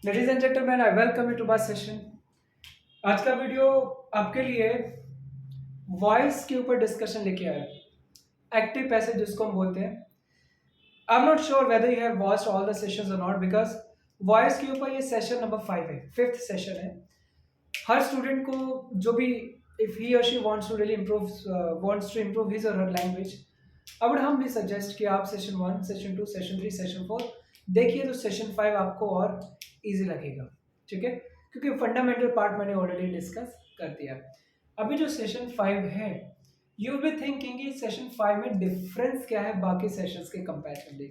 Ladies and gentleman, I welcome you to my session. आज का video आपके लिए वॉइस के ऊपर डिस्कशन लेके आया है। एक्टिव पैसेज जिसको हम बोलते हैं। आई am not sure whether you have watched all the sessions और नॉट, बिकॉज वॉइस के ऊपर ये सेशन नंबर 5 है, 5th सेशन है। हर स्टूडेंट को जो भी इफ ही और she wants to really improve his or her language, I would humbly suggest कि आप सेशन 1, सेशन 2, सेशन 3, सेशन 4 देखिए तो सेशन 5 आपको और इजी लगेगा। ठीक है, क्योंकि फंडामेंटल पार्ट मैंने ऑलरेडी डिस्कस कर दिया है। अभी जो सेशन 5 है, यू विल बी थिंकिंग कि सेशन 5 में डिफरेंस क्या है बाकी सेशंस के कंपैरेटिवली।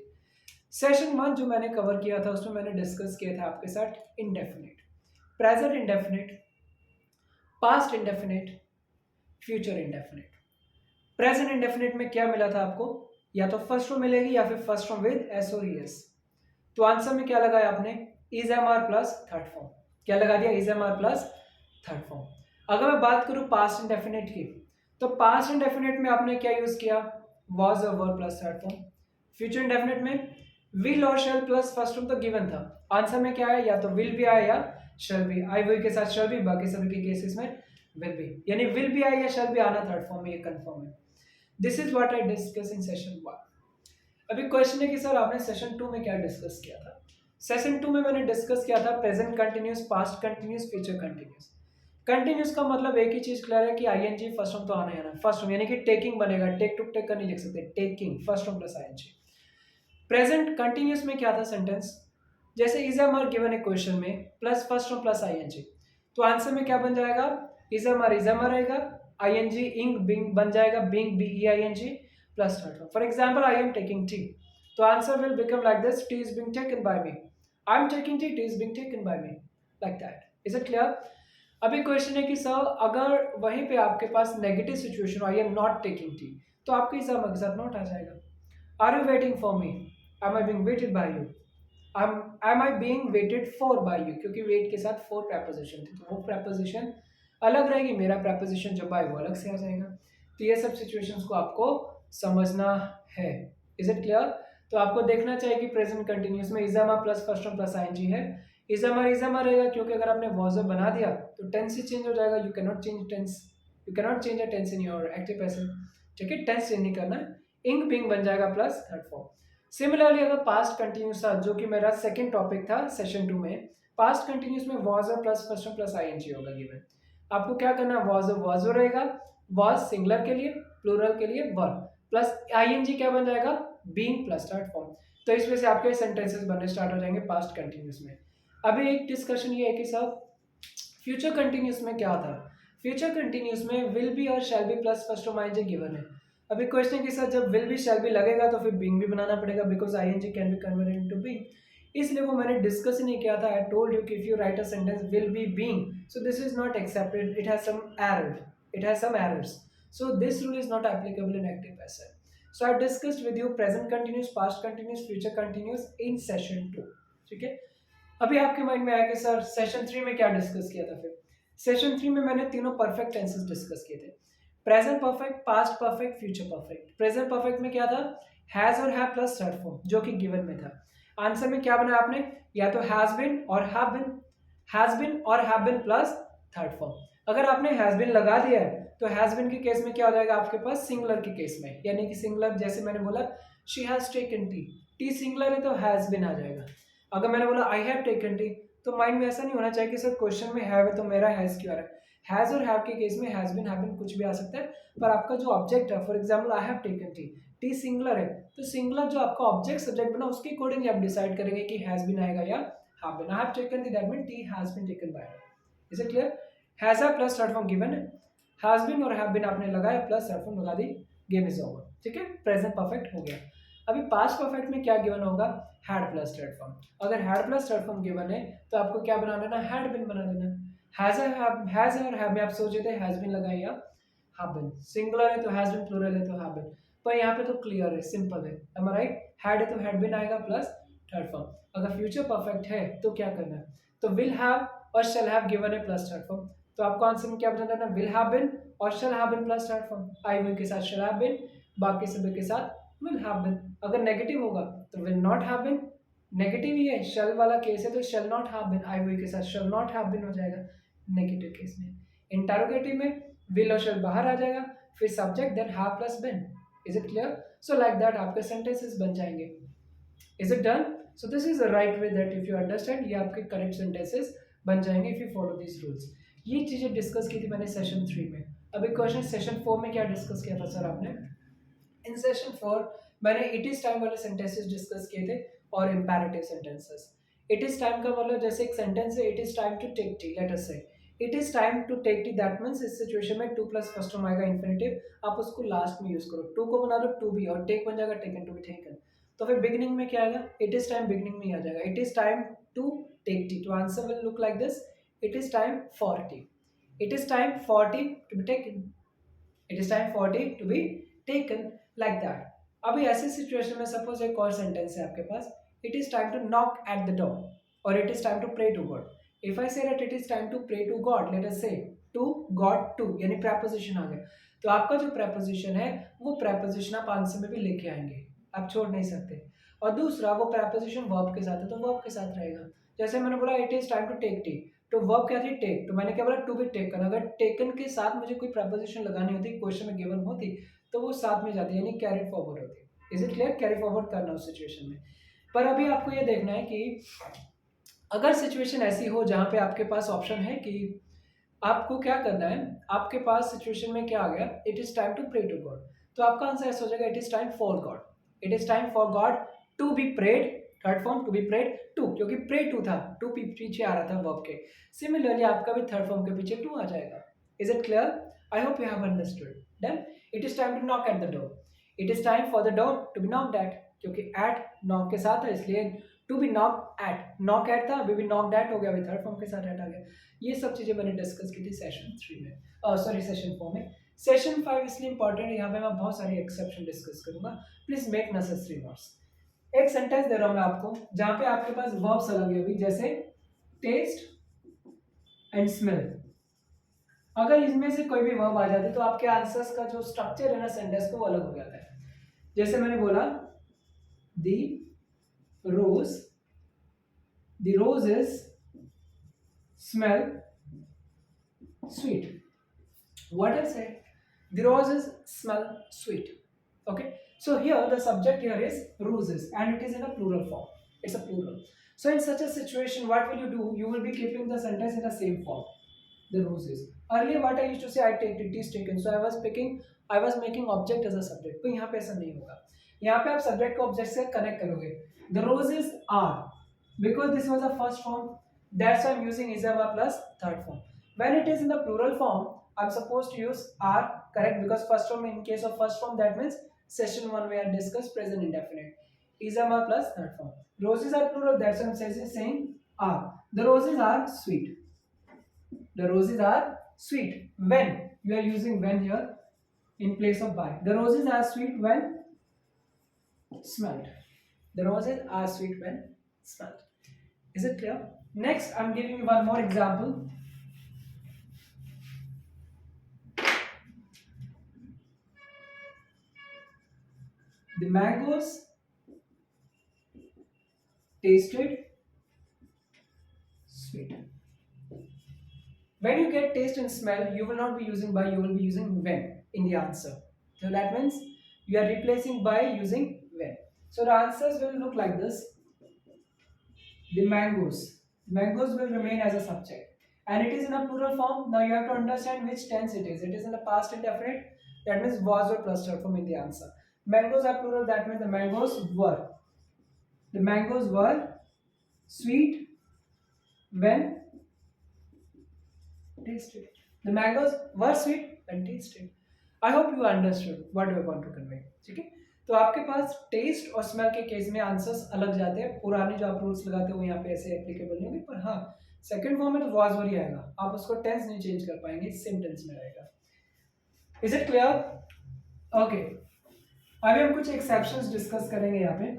सेशन 1 जो मैंने कवर किया था उसमें मैंने डिस्कस किया था आपके साथ indefinite, present indefinite, past indefinite, future indefinite. Present indefinite में क्या मिला था आपको? या तो फर्स्ट फॉर्म मिलेगी या फिर फर्स्ट फॉर्म विद एस और एस। तो आंसर में क्या लगाया आपने? Is am are plus third form. क्या लगा दिया? Is am are plus third form. अगर मैं बात करूं पास्ट इंडेफिनिट की, तो पास्ट इंडेफिनिट में आपने क्या यूज किया? वॉज और वर plus third form. Future indefinite में विल और शेल प्लस फर्स्ट फॉर्म तो गिवन था। आंसर में क्या है? या तो विल भी आया या शेल भी। आई विल के साथ शेल भी, बाकी सभी के केसेस में विल भी, यानी विल भी आया या शेल भी आना थर्ड फॉर्म में, ये कंफर्म है। This is what I discuss in session 1। अभी क्वेश्चन है कि सर आपने सेशन 2 में क्या डिस्कस किया था? सेशन 2 में मैंने डिस्कस किया था present continuous, past continuous, future continuous. Continuous का मतलब एक ही चीज क्लियर है कि आईएनजी फर्स्ट फॉर्म तो आना ही आना। फर्स्ट फॉर्म यानी कि टेकिंग बनेगा, टेक टू टेक का नहीं लिख सकते, taking first form plus ING. Present continuous में क्या था सेंटेंस? जैसे इज एम आर गिवन है क्वेश्चन में plus first form plus ING, तो आंसर में क्या बन जाएगा? इज एम आर रहेगा, आईएनजी इंग बिंग बन जाएगा, being B E I N G plus third form. For example I am taking tea, तो answer will become like this, tea is being taken by me. I am taking tea, tea is being taken by me, like that. Is it clear? अभी question है कि sir अगर वहीं पे आपके पास negative situation I am not taking tea, तो आपके इज के साथ नॉट आ जाएगा। Are you waiting for me? Am I being waited by you? Am I being waited for by you, क्योंकि वेट के साथ फोर प्रपोजिशन थे, तो वो प्रपोजिशन अलग रहेगी, मेरा प्रपोजिशन जब बाय वो अलग से आ जाएगा। तो ये सब सिचुएशंस को आपको समझना है। Is it clear? तो आपको देखना चाहिए कि प्रेजेंट कंटिन्यूस में is am are plus first form plus ING है। इजामा रहेगा क्योंकि अगर आपने वॉज बना दिया तो टेंस ही चेंज हो जाएगा। You can not change tense, you can not change a tense in your active passive. ठीक है, टेंस चेंज नहीं करना। इंग बिंग बन जाएगा प्लस थर्ड फॉर्म। सिमिलरली अगर पास्ट कंटिन्यूस था, जो कि मेरा सेकंड टॉपिक था सेशन 2 में, पास्ट कंटिन्यूस में was plus first form plus ING given गिवन। आपको क्या करना है? वॉज रहेगा, वॉज सिंगुलर के लिए, प्लूरल के लिए वर, प्लस आईएनजी क्या बन जाएगा? Being plus third form. तो इस वजह से आपके सेंटेंसेस बनने स्टार्ट हो जाएंगे पास्ट कंटिन्यूस में। अभी एक डिस्कशन ये है कि सब फ्यूचर कंटिन्यूस में क्या था? फ्यूचर कंटिन्यूस में विल बी और shall be plus first form ING given है। अभी क्वेश्चन के साथ जब विल बी शैल बी लगेगा तो फिर बीइंग भी बनाना पड़ेगा, because ING can be converted into being. इसलिए वो मैंने डिस्कस ही नहीं किया था। आई टोल्ड यू कि if you write a sentence will be being, so this is not accepted, it has some error, it has some errors, so this rule is not applicable in active passive. So I discussed with you present continuous, past continuous, future continuous in session 2. ठीक है, अभी आपके mind में आया कि sir session 3 में क्या discuss किया था? फिर सेशन 3 में मैंने तीनों परफेक्ट टेंसेस डिस्कस किए थे, present perfect, past perfect, future perfect. Present perfect में क्या था? हैज और हैव प्लस थर्ड फॉर्म, जो कि गिवन में था। आंसर में क्या बनाया आपने? या तो हैज बिन और हैव बिन, हैज बिन और have been plus third form. अगर आपने हैज बिन लगा दिया है तो हैज बिन के केस में क्या हो जाएगा आपके पास? सिंगुलर के केस में, यानी कि सिंगुलर जैसे मैंने बोला she has taken T, T singular है तो हैज बिन आ जाएगा। अगर मैंने बोला आई हैव टेकन टी, तो माइंड में ऐसा नहीं होना चाहिए कि सर क्वेश्चन में हैव है तो मेरा हैज क्यों आ रहा है। हैज और हैव के केस में हैज बिन कुछ भी आ सकता है, पर आपका जो ऑब्जेक्ट है, for example I have taken T, T singular है, तो सिंगुलर जो आपका ऑब्जेक्ट सब्जेक्ट बना उसके अकॉर्डिंगली आप डिसाइड करेंगे कि हैज बिन आएगा या have been. I have taken T, that mean T has been taken by. Is it clear? Has have plus third form given है, हैज बिन और हैव बिन आपने लगाया प्लस थर्ड फॉर्म लगा दी, game is over. ठीक है, present perfect हो गया। अभी पास्ट परफेक्ट में क्या गिवन होगा? Had plus third form. अगर had plus third form given है तो आपको क्या बना देना? हैड बिन बना देना। हैज और हैव में आप सोचे थे हैज बिन लगाए या हैव बिन, सिंगुलर है तो हैज बिन, प्लूरल है तो हैव बिन, पर यहाँ पे तो क्लियर है, सिंपल है, am I right? हैड है तो हैड बिन आएगा प्लस थर्ड फॉर्म। अगर फ्यूचर परफेक्ट है तो क्या करना है? तो विल हैव और शैल हैव गिवन है प्लस थर्ड फॉर्म, तो आपको आंसर में क्या बना देना? विल हैव बिन और shall have been plus third form. I will के साथ शैल हैव बिन, बाकी सभी के साथ विल हैव बिन। अगर नेगेटिव होगा तो will not have been, negative ही है, शल वाला केस है तो shall not have been, I will के साथ शल नॉट हैव बीन हो जाएगा नेगेटिव केस में। इंटरोगेटिव में विल और शल बाहर आ जाएगा, फिर subject then have plus been. Is it clear? So like that आपके सेंटेंसेस बन जाएंगे। Is it done? So this is the right way that if you understand, ये आपके करेक्ट सेंटेंसेस बन जाएंगे if you follow this rules. ये चीजें discuss की थी मैंने सेशन 3 में। अभी क्वेश्चन सेशन 4 में क्या डिस्कस किया था सर आपने? इन सेशन 4 मैंने इट इज टाइम वाले सेंटेंसेस डिस्कस किए थे और imperative sentences. It is time का मतलब जैसे एक सेंटेंस है, it is time to take tea, let us say it is time to take tea, that means इस सिचुएशन में टू प्लस फर्स्ट फॉर्म आएगा इन्फिनेटिव, आप उसको लास्ट में यूज करो, टू को बना लो टू बी और टेक बन जाएगा टेकन टू बी टेकन। तो फिर बिगिनिंग में क्या आएगा? इट इज टाइम बिगिनिंग में ही आ जाएगा, it is time to take tea. तो answer will look like this, it is time for tea, it is time for tea to be taken, it is time for tea to be taken, like that. अभी ऐसी situation में suppose एक और sentence है आपके पास, it is time to knock at the door और it is time to pray to God. If I say that it is time to pray to God, let us say to God to, यानी preposition आ गया, तो आपका जो preposition है वो preposition आप आंसर में भी लेके आएंगे, आप छोड़ नहीं सकते। और दूसरा वो प्रेपोजिशन वर्ब के साथ है तो वर्ब के साथ रहेगा। जैसे मैंने बोला it is time to take tea, तो वर्ब क्या थी? टेक। तो मैंने क्या बोला? To be taken. अगर टेकन के साथ मुझे कोई प्रेपोजिशन लगानी होती, क्वेश्चन में गिवन होती, तो वो साथ में जाती, यानी कैरी फॉरवर्ड होती। Is it clear? Carry forward करना उस सिचुएशन में। पर अभी आपको ये देखना है कि अगर सिचुएशन ऐसी हो जहां पे आपके पास ऑप्शन है कि आपको क्या करना है, आपके पास सिचुएशन में क्या आ गया, it is time to pray to God, तो आपका आंसर ऐसा हो जाएगा it is time for God, it is time for God to be prayed, third form to be prayed to, क्योंकि प्रे टू था, टू पीछे आ रहा था वर्ब के। सिमिलरली आपका भी थर्ड फॉर्म के पीछे टू आ जाएगा। Is it clear? I hope you have understood. Then it is time to knock at the door, it is time for the door to be knocked at, क्योंकि at knock के साथ है इसलिए to be knock at, knock at था अभी भी knocked eight हो गया, अभी थर्ड फॉर्म के साथ एट आ गया। ये सब चीजें मैंने डिस्कस की थी सेशन 3 में, सॉरी सेशन 4 में। सेशन 5 इसलिए इंपॉर्टेंट है, यहाँ पे मैं बहुत सारी एक्सेप्शन डिस्कस करूंगा, प्लीज मेक नेसेसरी नोट्स। एक सेंटेंस दे रहा हूं मैं आपको जहां पे आपके पास वर्ब्स अलग है, अभी जैसे टेस्ट एंड स्मेल। अगर इसमें से कोई भी वर्ब आ जाती तो आपके आंसर्स का जो स्ट्रक्चर है ना सेंटेंस को वो अलग हो जाता है। जैसे मैंने बोला दी roses smell sweet. What I said, the roses smell sweet. Okay, so here the subject here is roses and it is in a plural form, it's a plural. So in such a situation what will you do? You will be keeping the sentence in the same form, the roses. Earlier what I used to say, I take it is taken, so I was making object as a subject, तो यहाँ पे ऐसा नहीं होगा, यहाँ पे आप subject को ऑब्जेक्ट से कनेक्ट करोगे। The roses are, because this was the first form, that's why I'm using is plus third form. When it is in the plural form, I'm supposed to use are, correct, because first form, in case of first form, that means session 1 we had discussed present indefinite, is plus third form. Roses are plural, that's why I'm saying are. The roses are sweet, the roses are sweet when you are using when here in place of by. The roses are sweet when smelled, the roses are sweet when smelled. Is it clear? Next, I'm giving you one more example. The mangoes tasted sweet. When you get taste and smell, you will not be using by, you will be using when in the answer. So that means you are replacing by using when. So the answers will look like this. The mangoes will remain as a subject and it is in a plural form. Now you have to understand which tense it is. It is in the past indefinite, that means was or plus third form in the answer. Mangoes are plural, that means the mangoes were sweet when tasted. The mangoes were sweet when tasted. I hope you understood what I want to convey. ठीक है, तो आपके पास test और smell के case में answers अलग जाते हैं, पुराने जो आप रूल्स लगाते हो यहाँ पे ऐसे एप्लीकेबल नहीं होंगे, पर हाँ सेकंड फॉर्म में तो वाज वर ही आएगा, आप उसको टेंस नहीं चेंज कर पाएंगे, सेम टेंस में रहेगा। Is it clear? ओके, अभी हम कुछ एक्सेप्शंस डिस्कस करेंगे यहाँ पे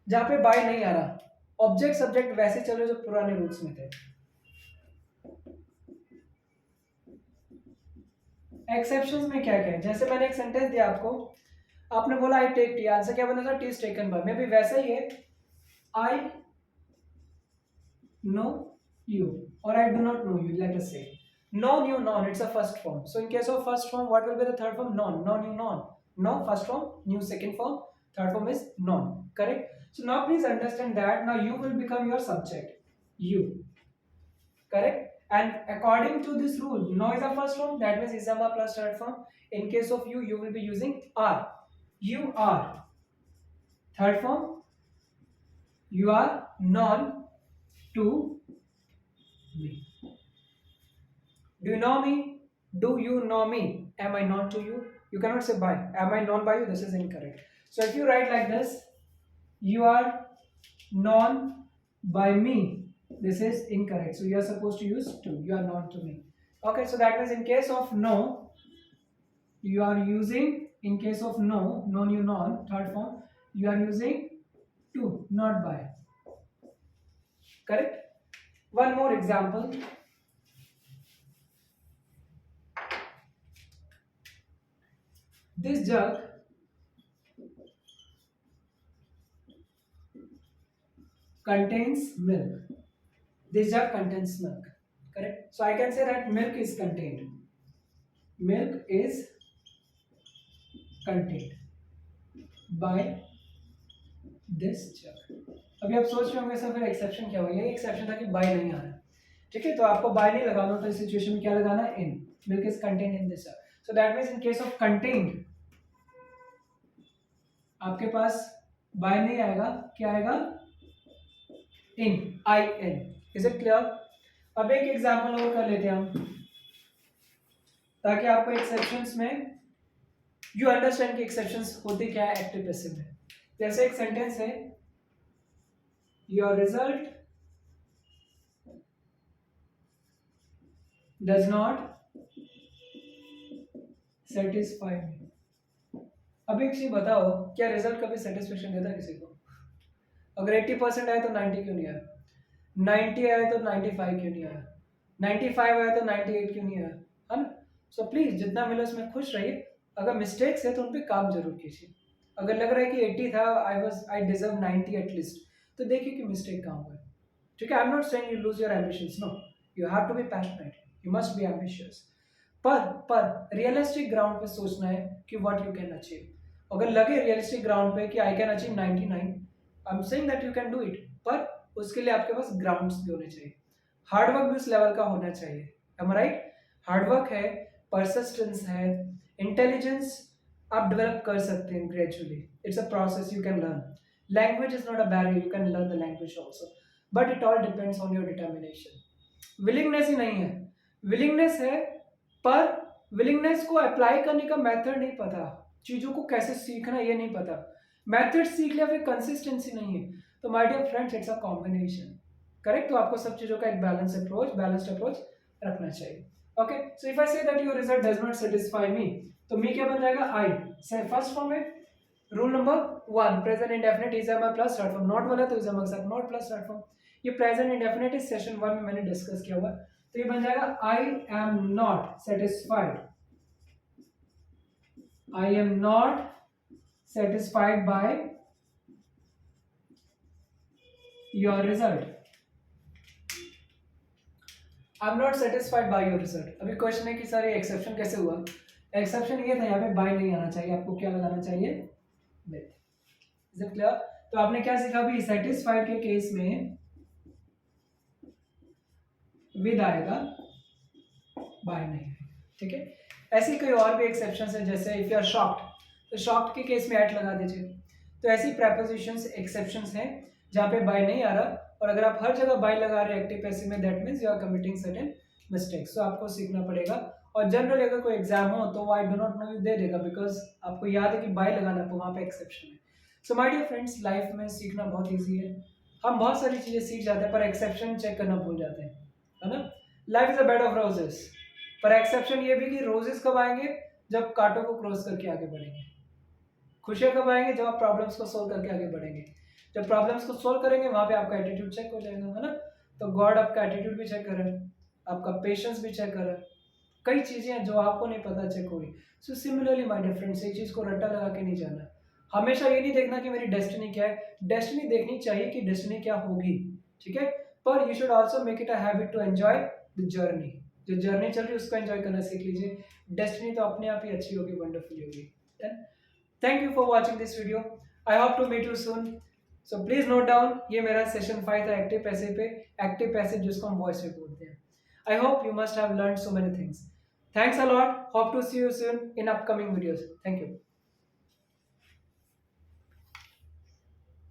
जहाँ पे बाय नहीं आ रहा, ऑब्जेक्ट सब्जेक्ट वैसे चलो जो पुराने रूल्स में थे। एक्सेप्शंस में क्या क्या है, जैसे मैंने एक सेंटेंस दिया आपको, आपने बोला आई टेक टी, आंसर क्या बना था? T is taken by, may be वैसा ही है I know you or I do not know you, let us say. Non, you, non, it's a first form. So in case of first form, what will be the third form? Non, non, you, non. No, first form, new second form, third form is non. Correct? So now please understand that now you will become your subject. You. Correct? And according to this rule, no is the first form, that means isama plus third form. In case of you will be using are. You are. Third form, you are non to me. Do you know me? Do you know me? Am I known to you? You cannot say by. Am I known by you? This is incorrect. So if you write like this, you are known by me. This is incorrect. So you are supposed to use to. You are known to me. Okay, so that means in case of no, you are using, in case of no, known you known, third form, you are using to, not by. Correct? One more example. This jug contains milk. This jug contains milk. Correct? So I can say that milk is contained. Milk is contained by this jug. अभी आप सोच रहे होंगे sir फिर exception क्या हुआ? यही exception था कि बाय नहीं आ रहा. ठीक है, तो आपको बाय नहीं लगाना, तो इस सिचुएशन में क्या लगाना है? In. Milk is contained in this. So that means in case of contained आपके पास बाय नहीं आएगा, क्या आएगा? In. I N. Is it clear? अब एक एग्जांपल और कर लेते हैं हम, ताकि आपको एक्सेप्शंस में यू अंडरस्टैंड कि एक्सेप्शंस होते क्या है एक्टिव पैसिव में. जैसे एक सेंटेंस है, your result does not satisfy मी. अब एक चीज बताओ, क्या रिजल्ट कभी सेटिस्फेक्शन देता है किसी को? अगर 80% आए तो 90 क्यों नहीं आया? 90 आए तो 95 क्यों नहीं आया? 95 आए तो 98 क्यों नहीं आया? है ना? सो प्लीज जितना मिले उसमें खुश रहिए. अगर मिस्टेक्स है तो उन पे काम जरूर कीजिए. अगर लग रहा है कि 80 था, आई डिजर्व 90 एटलीस्ट, तो देखिए कि मिस्टेक कहाँ हुआ है. ठीक है, I am not saying you lose your ambitions, no, you have to be passionate, you must be ambitious. पर रियलिस्टिक ग्राउंड पे सोचना है कि व्हाट यू कैन अचीव. अगर लगे रियलिस्टिक ग्राउंड पे कि I can achieve 99, I am saying that you can do it, पर उसके लिए आपके पास ग्राउंड्स भी होने चाहिए. हार्ड वर्क भी उस लेवल का होना चाहिए. Am I right? Hard work है, परसिस्टेंस है, इंटेलिजेंस आप डेवलप कर सकते हैं gradually. It's a process, you can learn. Language is not a barrier, you can learn the language also, but it all depends on your determination. Willingness ही नहीं है. Willingness है, पर विलिंगनेस को अप्लाई करने का मेथड नहीं पता, चीजों को कैसे सीखना ये नहीं पता. मेथड सीख लिया, फिर कंसिस्टेंसी नहीं है. तो my dear friends, it's a combination. Correct? तो आपको सब चीजों का एक बैलेंस्ड अप्रोच रखना चाहिए. Okay, so if I say that your result does not satisfy me, तो मी क्या बन जाएगा? आई. से फर्स्ट फॉर्म है. Rule number 1, present indefinite is am plus third form. Not वाला तो इज एम साथ नॉट प्लस थर्ड फॉर्म. ये present indefinite इस सेशन 1 में मैंने डिस्कस किया हुआ. तो ये बन जाएगा आई am not satisfied. I am not satisfied by your result. I am not satisfied by your result. अभी क्वेश्चन है कि सर ये एक्सेप्शन कैसे हुआ? एक्सेप्शन ये था, यहाँ पे बाय नहीं आना चाहिए, आपको क्या लगाना चाहिए? विद. Is it clear? तो आपने क्या सीखा अभी? सेटिस्फाइड के केस में विद आएगा, बाय नहीं आएगा. ठीक है, ऐसी कोई और भी एक्सेप्शंस है, जैसे इफ यू आर शॉक्ड, तो शॉक्ड के केस में एट लगा दीजिए. तो ऐसी प्रेपोजिशंस एक्सेप्शंस हैं जहाँ पे बाय नहीं आ रहा, और अगर आप हर जगह बाय लगा रहे हैं एक्टिव पैसिव में, that means you are committing certain mistakes. तो आपको सीखना पड़ेगा. और जनरली अगर कोई एग्जाम हो तो I do not know you they देगा, बिकॉज आपको याद है कि बाय लगाना, तो वहाँ पे एक्सेप्शन है. So my dear friends, life में सीखना बहुत ईजी है. हम बहुत सारी चीज़ें सीख जाते हैं, पर एक्सेप्शन चेक करना भूल जाते हैं, है ना? Life is a bed of roses, पर एक्सेप्शन ये भी कि रोजेस कब आएंगे? जब कांटों को क्रॉस करके आगे बढ़ेंगे. खुशियाँ कब आएंगे? जब आप प्रॉब्लम्स को सोल्व करके आगे बढ़ेंगे. जब प्रॉब्लम्स को सोल्व करेंगे, वहाँ पे आपका एटीट्यूड चेक हो जाएगा, है ना? तो गॉड आपका एटीट्यूड भी चेक कर रहा है, आपका पेशेंस भी चेक कर रहा है. कई चीज़ें हैं जो आपको नहीं पता चेक होगी. So similarly my dear friends, एक चीज़ को रट्टा लगा के नहीं जाना. हमेशा ये नहीं देखना कि मेरी डेस्टिनी क्या है, डेस्टिनी देखनी चाहिए कि डेस्टिनी क्या होगी, ठीक है। पर you should also make it a habit to enjoy the journey. जो जर्नी चल रही है उसको एंजॉय करना सीख लीजिए, डेस्टिनी तो अपने आप ही अच्छी होगी, वंडरफुल होगी। Thank you for watching this video, I hope to meet you soon. So please note down, ये मेरा सेशन 5 था एक्टिव पैसिव पे, एक्टिव पैसिव जिसको हम वॉइस में बोलते हैं। I hope you must have learned so many things. Thanks a lot. Hope to see you soon in upcoming videos. Thank you.